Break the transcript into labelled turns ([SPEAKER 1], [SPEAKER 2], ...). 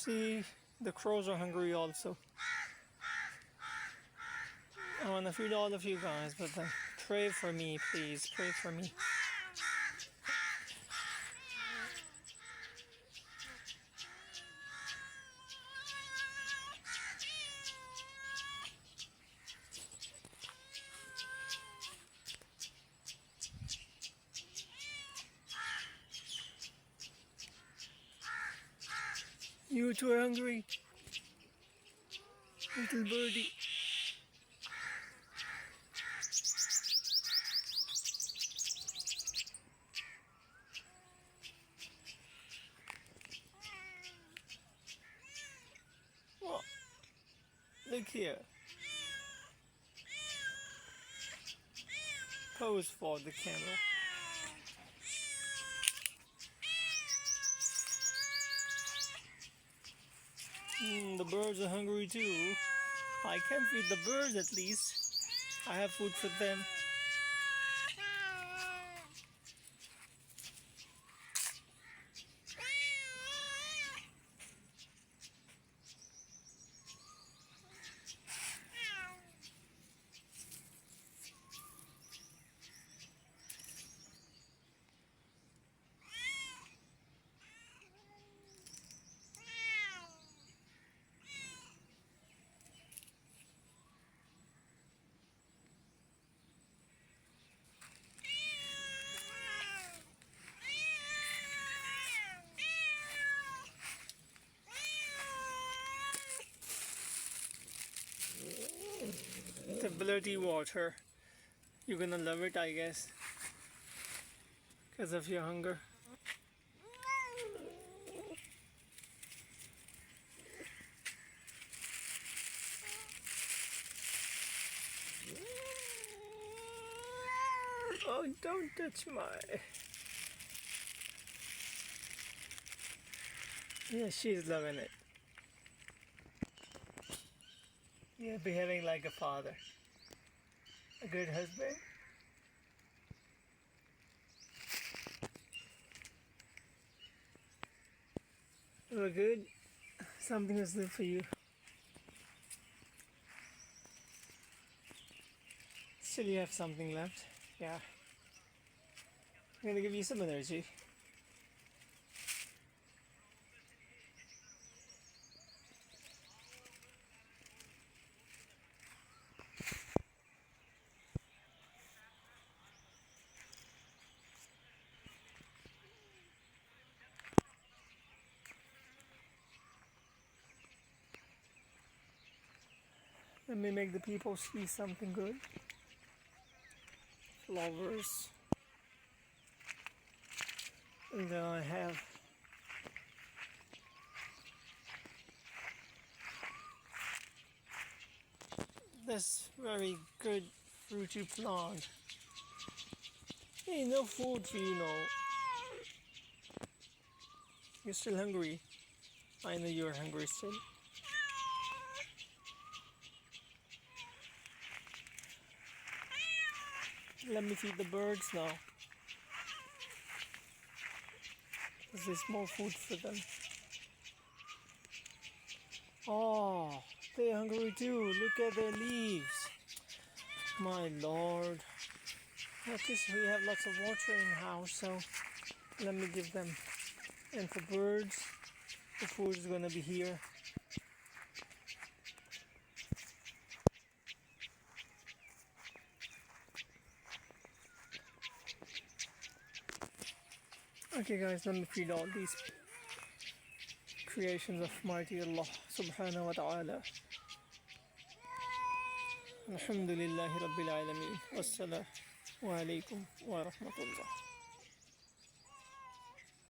[SPEAKER 1] See, the crows are hungry also. I want to feed all of you guys, but then pray for me, please. Pray for me. You too are hungry, little birdie. Well, look here. Pose for the camera. The birds are hungry too. I can feed the birds at least. I have food for them. The bloody water. You're gonna love it, I guess, because of your hunger. Oh, don't touch my... Yeah, she's loving it. You're behaving like a father. A good husband. We're good. Something is good for you. Still you have something left. Yeah. I'm gonna give you some energy. Let me make the people see something good. Flowers. And then I have this very good fruity plant. Hey, no food for you now. You're still hungry. I know you're hungry still. Let me feed the birds now. There's more food for them. Oh, they're hungry too. Look at their leaves. My lord. At least we have lots of water in the house, so let me give them. And for birds, the food is gonna be here. Okay guys, let me feed all these creations of mighty Allah subhanahu wa ta'ala. Alhamdulillahi Rabbil Alameen. Wassalamu alaikum wa rahmatullah.